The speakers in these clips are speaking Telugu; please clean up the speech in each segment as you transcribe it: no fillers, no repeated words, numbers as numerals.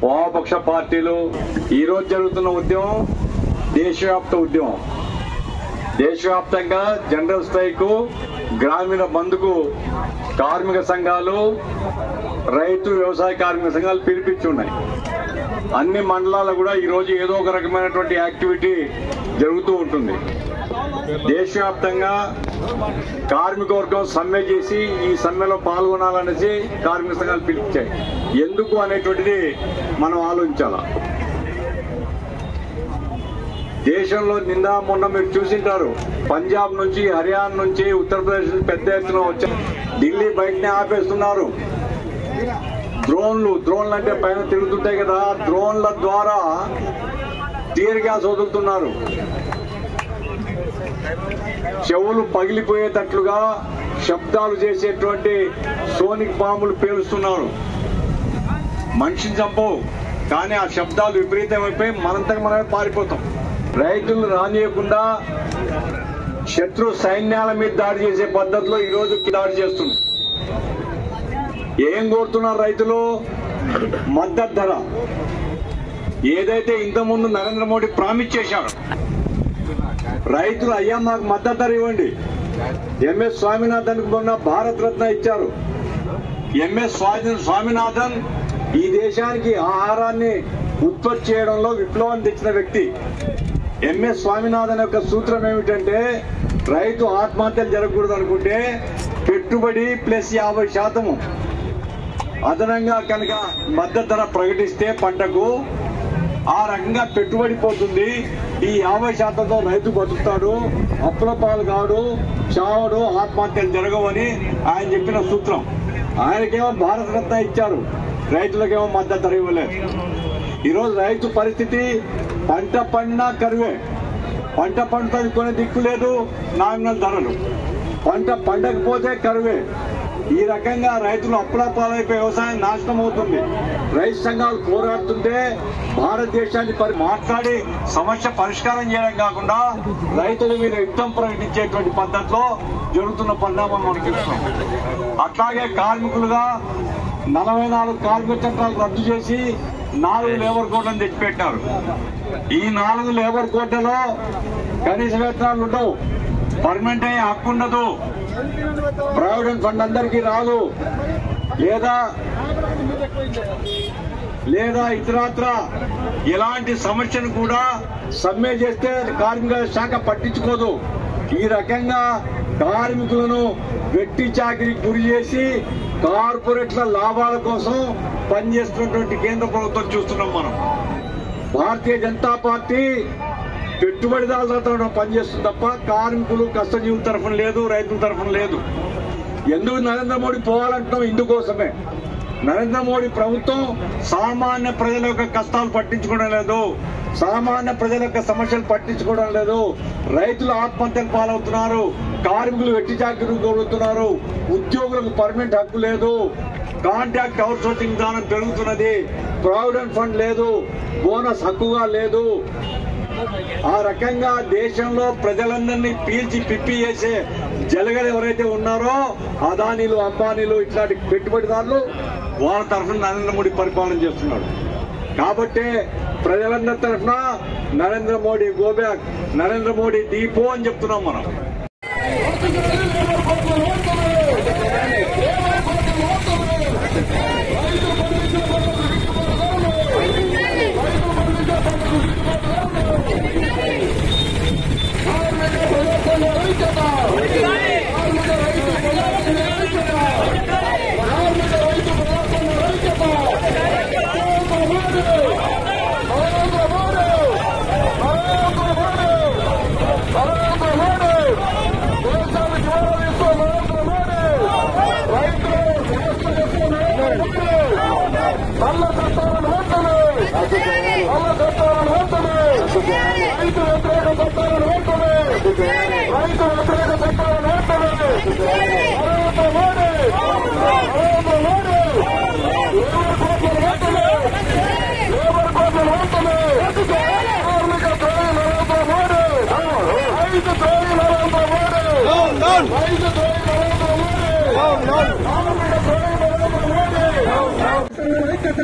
వామపక్ష పార్టీలు ఈ రోజు జరుగుతున్న ఉద్యమం దేశవ్యాప్త ఉద్యమం. దేశవ్యాప్తంగా జనరల్ స్ట్రైక్, గ్రామీణ బంద్కు కార్మిక సంఘాలు, రైతు వ్యవసాయ కార్మిక సంఘాలు పిలిపించున్నాయి. అన్ని మండలాల్లో కూడా ఈరోజు ఏదో ఒక రకమైనటువంటి యాక్టివిటీ జరుగుతూ ఉంటుంది. దేశవ్యాప్తంగా కార్మిక వర్గం సమ్మె చేసి ఈ సమ్మెలో పాల్గొనాలనేసి కార్మిక సంఘాలు పిలిపించాయి. ఎందుకు అనేటువంటిది మనం ఆలోచించాలా. దేశంలో నిందా మొన్న మీరు చూసింటారు, పంజాబ్ నుంచి, హర్యానా నుంచి, ఉత్తరప్రదేశ్ నుంచి పెద్ద ఎత్తున వచ్చారు. ఢిల్లీ బయటనే ఆపేస్తున్నారు. డ్రోన్లు అంటే పైన తిరుగుతుంటాయి కదా, డ్రోన్ల ద్వారా టీయర్ గ్యాస్ వదులుతున్నారు. చెవులు పగిలిపోయేటట్లుగా శబ్దాలు చేసేటువంటి సోనిక్ బాంబులు పేలుస్తున్నారు. మనిషిని చంపవు, కానీ ఆ శబ్దాలు విపరీతమైపోయి మనంతకు మనమే పారిపోతాం. రైతులు రానియకుండా శత్రు సైన్యాల మీద దాడి చేసే పద్ధతిలో ఈరోజు దాడి చేస్తున్నారు. ఏం కోరుతున్నారు రైతులు? మద్దతు ధర. ఏదైతే ఇంతకుముందు నరేంద్ర మోడీ ప్రామిస్ చేశారు, రైతులు అయ్యా మాకు మద్దతు ధర ఇవ్వండి. ఎంఎస్ స్వామినాథన్ మొన్న భారత రత్న ఇచ్చారు. ఎంఎస్ స్వామినాథన్ ఈ దేశానికి ఆహారాన్ని ఉత్పత్తి చేయడంలో విప్లవాన్ని తెచ్చిన వ్యక్తి. ఎంఎస్ స్వామినాథన్ యొక్క సూత్రం ఏమిటంటే, రైతు ఆత్మహత్యలు జరగకూడదు అనుకుంటే పెట్టుబడి ప్లస్ 50% అదనంగా కనుక మద్దతు ధర ప్రకటిస్తే పంటకు ఆ రకంగా పెట్టుబడి పోతుంది. ఈ 50%తో రైతు బతుకుతాడు, అప్పుల పాలు కాడు, చావడు, ఆత్మహత్యలు జరగవని ఆయన చెప్పిన సూత్రం. ఆయనకేమో భారతరత్న ఇచ్చారు, రైతులకేమో మద్దతు ధర ఇవ్వలేదు. ఈరోజు రైతు పరిస్థితి, పంట పండినా కరువే. పంట పండుతుంది కొనే దిక్కు లేదు, నామినల్ ధరలు. పంట పండకపోతే కరువే. ఈ రకంగా రైతులు అప్పులపాలైపోయి వ్యవసాయం నాశనం అవుతుంది. రైతు సంఘాలు పోరాడుతుంటే భారతదేశాన్ని మాట్లాడి సమస్య పరిష్కారం చేయడం కాకుండా రైతుల మీద యుద్ధం ప్రకటించేటువంటి పద్ధతిలో జరుగుతున్న పరిణామం మనకు తెలుస్తాం. అట్లాగే కార్మికులుగా 44 కార్మిక చట్టాలు రద్దు చేసి 4 లేబర్ కోడ్లను తెచ్చిపెట్టారు. ఈ 4 లేబర్ కోడ్లలో కనీస వేతనాలు ఉండవు, పర్మనెంట్ అయ్యే హక్కు ఉండదు, ప్రావిడెంట్ ఫండ్ అందరికీ రాదు, లేదా ఇతరత్ర ఎలాంటి సమస్యను కూడా సమ్మె చేస్తే కార్మిక శాఖ పట్టించుకోదు. ఈ రకంగా కార్మికులను వెట్టి చాకిరీకి గురి చేసి కార్పొరేట్ల లాభాల కోసం పనిచేస్తున్నటువంటి కేంద్ర ప్రభుత్వం చూస్తున్నాం మనం. భారతీయ జనతా పార్టీ పెట్టుబడిదారులతో పనిచేస్తుంది తప్ప కార్మికులు, కష్టజీవుల తరఫున లేదు, రైతుల తరఫున లేదు. ఎందుకు నరేంద్ర మోడీ పోవాలంటున్నాం? ఇందుకోసమే. నరేంద్ర మోడీ ప్రభుత్వం సామాన్య ప్రజల యొక్క కష్టాలు పట్టించుకోవడం లేదు, సామాన్య ప్రజల యొక్క సమస్యలు పట్టించుకోవడం లేదు. రైతులు ఆత్మహత్యలు పాలవుతున్నారు, కార్మికులు వెట్టి చాకిరీకి కోరుతున్నారు, ఉద్యోగులకు పర్మనెంట్ హక్కు లేదు, కాంట్రాక్ట్ అవుట్ సోర్సింగ్ విధానం పెరుగుతున్నది, ప్రావిడెంట్ ఫండ్ లేదు, బోనస్ హక్కుగా లేదు. ఆ రకంగా దేశంలో ప్రజలందరినీ పీల్చి పిప్పి చేసే జలగలు ఎవరైతే ఉన్నారో, అదానీలు, అంబానీలు, ఇట్లాంటి పెట్టుబడిదారులు, వాళ్ళ తరఫున నరేంద్ర మోడీ పరిపాలన చేస్తున్నాడు. కాబట్టి ప్రజలందరి తరఫున నరేంద్ర మోడీ గో బ్యాక్, నరేంద్ర మోడీ దీపో అని చెప్తున్నాం మనం. ఐక్యత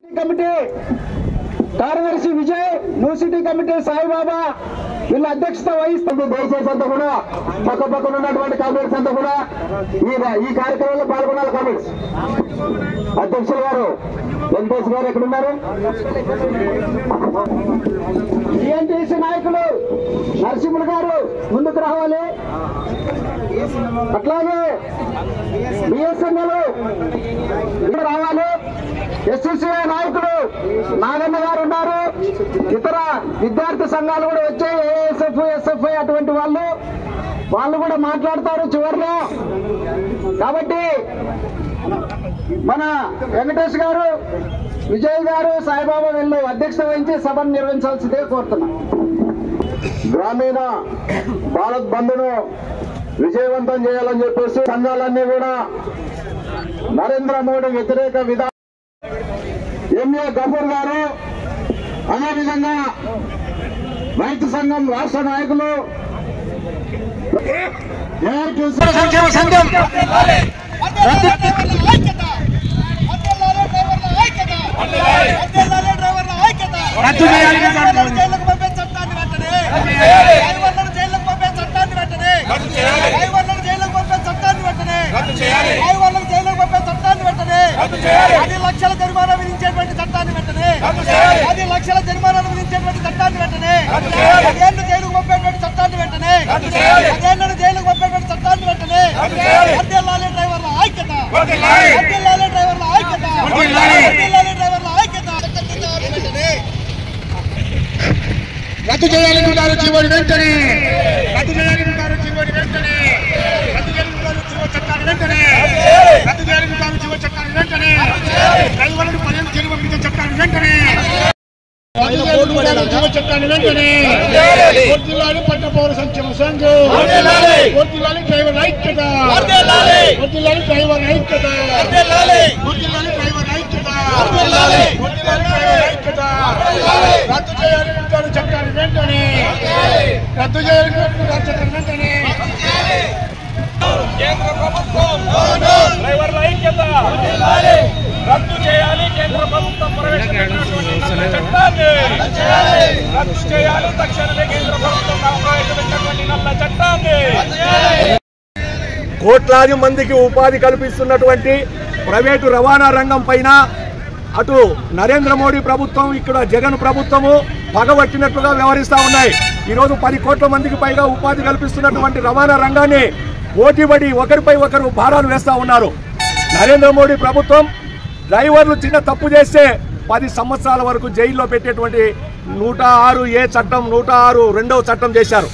కమిటీ కార్యదర్శి Vijay, new city committee Saibaba వీళ్ళ అధ్యక్షత వహిస్తుంది. దయచేసి అంతా కూడా పక్క పక్కన ఉన్నటువంటి కామెంట్స్ అంతా కూడా ఈ కార్యక్రమంలో పాల్గొనాలి. కామెంట్స్ అధ్యక్షులు గారు వెంకటేష్ గారు ఎక్కడున్నారు? టీఎన్టీసీ నాయకులు నరసింహులు గారు ముందుకు రావాలి. అట్లాగే బిఎస్ఎన్ఎల్ రావాలి. ఎస్ఎస్సీఐ నాయకులు నాగన్న గారు ఉన్నారు. ఇతర విద్యార్థి సంఘాలు కూడా వచ్చాయి. ఏఎస్ఎఫ్, ఎస్ఎఫ్ఐ అటువంటి వాళ్ళు కూడా మాట్లాడతారు చివరిలో. కాబట్టి మన వెంకటేష్ గారు, విజయ్ గారు, సాయిబాబా వీళ్ళు అధ్యక్షత వహించి సభను నిర్వహించాల్సిందే కోరుతున్నాం. గ్రామీణ భారత్ బంద్ను విజయవంతం చేయాలని చెప్పేసి సంఘాలన్నీ కూడా నరేంద్ర మోడీ వ్యతిరేక విధానం ఎంఏ గఫూర్ గారు, అదేవిధంగా రైతు సంఘం రాష్ట్ర నాయకులు, సంక్షేమ సంఘం రద్దు చేయాలి. డ్రైవర్లను జైలుకు పంపే చట్టాన్ని వెంటనే డ్రైవర్లను జైలుకు పంపే చట్టాన్ని వెంటనే డ్రైవర్లను జైలుకు పంపే చట్టాన్ని వెంటనే 10 లక్షల జరిమానా విధించేటువంటి చట్టాన్ని వెంటనే 10 లక్షల జరిమానాలు విధించేటువంటి చట్టాన్ని వెంటనే 10 ఏళ్లు జైలుకు పంపేటువంటి చట్టాన్ని వెంటనే 10 ఏళ్లను జైలుకు పంపేటువంటి చట్టాన్ని వెంటనే వర్ధిల్లాలి డ్రైవర్ల ఐక్యత వర్ధిల్లాలి డ్రైవర్ల ఐక్యత వర్ధిల్లాలి డ్రైవర్ల ఐక్యత వెంటనే రద్దు చేయాలనుకున్నారు జీవోని వెంటనే రద్దు చేయాలనుకున్నారు జీవోని వెంటనే రద్దు చేయాలనుకున్నారు జీవో చట్టాన్ని వెంటనే రద్దు చేయాలనుకున్నారు జీవో చట్టాన్ని వెంటనే డ్రైవర్లను 10 ఏళ్ల జైలు పంపించే చట్టాన్ని వెంటనే రద్దు చేయాలనుకున్నారు జీవో చట్టాన్ని వెంటనే వర్ధిల్లాలి పట్టణ పౌర సంక్షేమ సంఘం వర్ధిల్లాలి డ్రైవర్ ఐక్యత వర్ధిల్లాలి డ్రైవర్ ఐక్యత వర్ధిల్లాలి డ్రైవర్ ఐక్యత వర్ధిల్లాలి డ్రైవర్ ఐక్యత రద్దు చేయాలనుకున్నారు చట్టాన్ని వెంటనే రద్దు చేయాలనుకున్నారు చట్టాన్ని వెంటనే కేంద్ర ప్రభుత్వం డ్రైవర్ల ఐక్యత రద్దు చేయాలి. కేంద్ర ప్రభుత్వం ప్రవేశపెట్టినటువంటి చట్టాన్ని రద్దు చేయాలి. తక్షణమే కేంద్ర ప్రభుత్వం ప్రవేశపెట్టినటువంటి నల్ల చట్టాన్ని. కోట్లాది మందికి ఉపాధి కల్పిస్తున్నటువంటి ప్రైవేటు రవాణా రంగం పైన అటు నరేంద్ర మోడీ ప్రభుత్వం ఇక్కడ జగన్ ప్రభుత్వము పగబట్టినట్లుగా వ్యవహరిస్తూ ఉన్నాయి. ఈరోజు 10 కోట్ల మందికి పైగా ఉపాధి కల్పిస్తున్నటువంటి రవాణా రంగాన్ని పోటీపడి ఒకరిపై ఒకరు భారాలు వేస్తూ ఉన్నారు. నరేంద్ర మోడీ ప్రభుత్వం డ్రైవర్లు చిన్న తప్పు చేస్తే 10 సంవత్సరాల వరకు జైల్లో పెట్టేటువంటి 106A చట్టం 106 రెండవ చట్టం చేశారు.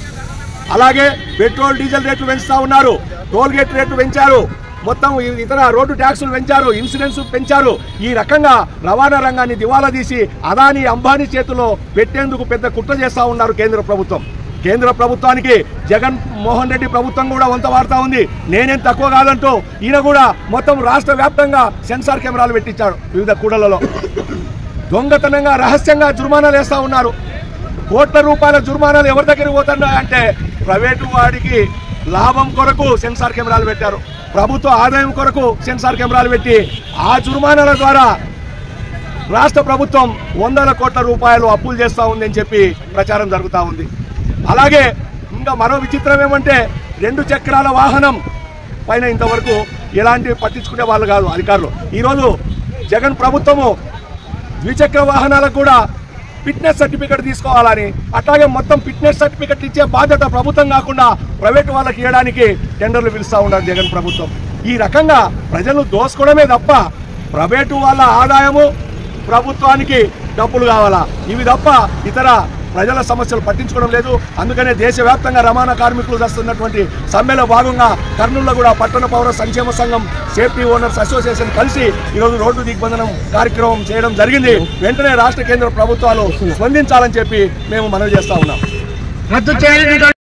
అలాగే పెట్రోల్ డీజిల్ రేట్లు పెంచుతా ఉన్నారు, టోల్ గేట్ రేట్లు పెంచారు, మొత్తం ఇతర రోడ్డు ట్యాక్సులు పెంచారు, ఇన్సూరెన్స్ పెంచారు. ఈ రకంగా రవాణా రంగాన్ని దివాలా తీసి అదానీ అంబానీ చేతిలో పెట్టేందుకు పెద్ద కుట్ర చేస్తా ఉన్నారు కేంద్ర ప్రభుత్వం. కేంద్ర ప్రభుత్వానికి జగన్ మోహన్ రెడ్డి ప్రభుత్వం కూడా వంత వాడుతూ ఉంది. నేనేం తక్కువ కాదంటూ ఈయన కూడా మొత్తం రాష్ట్ర వ్యాప్తంగా సెన్సార్ కెమెరాలు పెట్టించాడు. వివిధ కూడళ్లలో దొంగతనంగా రహస్యంగా జుర్మానాలు వేస్తా ఉన్నారు. కోట్ల రూపాయల జుర్మానాలు ఎవరి దగ్గరికి పోతున్నాయంటే ప్రైవేటు వాడికి లాభం కొరకు సెన్సార్ కెమెరాలు పెట్టారు, ప్రభుత్వ ఆదాయం కొరకు సెన్సార్ కెమెరాలు పెట్టి ఆ జుర్మానాల ద్వారా రాష్ట్ర ప్రభుత్వం 100 కోట్ల రూపాయలు అప్పులు చేస్తూ ఉందని చెప్పి ప్రచారం జరుగుతూ ఉంది. అలాగే ఇంకా మరో విచిత్రం ఏమంటే 2 చక్రాల వాహనం పైన ఇంతవరకు ఎలాంటి పట్టించుకునే వాళ్ళు కాదు అధికారులు. ఈరోజు జగన్ ప్రభుత్వము ద్విచక్ర వాహనాలకు కూడా ఫిట్నెస్ సర్టిఫికెట్ తీసుకోవాలని, అట్లాగే మొత్తం ఫిట్నెస్ సర్టిఫికెట్ ఇచ్చే బాధ్యత ప్రభుత్వం కాకుండా ప్రైవేటు వాళ్ళకి ఇవ్వడానికి టెండర్లు పిలుస్తూ ఉన్నారు జగన్ ప్రభుత్వం. ఈ రకంగా ప్రజలు దోసుకోవడమే తప్ప ప్రైవేటు వాళ్ళ ఆదాయము ప్రభుత్వానికి డబ్బులు కావాలా, ఇవి తప్ప ఇతర ప్రజల సమస్యలు పట్టించుకోవడం లేదు. అందుకనే దేశవ్యాప్తంగా రవాణా కార్మికులు చేస్తున్నటువంటి సమ్మెలో భాగంగా కర్నూలులో కూడా పట్టణ పౌర సంక్షేమ సంఘం సేఫ్టీ ఓనర్స్ అసోసియేషన్ కలిసి ఈరోజు రోడ్డు దిగ్బంధనం కార్యక్రమం చేయడం జరిగింది. వెంటనే రాష్ట్ర కేంద్ర ప్రభుత్వాలు స్పందించాలని చెప్పి మేము మనవి చేస్తా ఉన్నాం.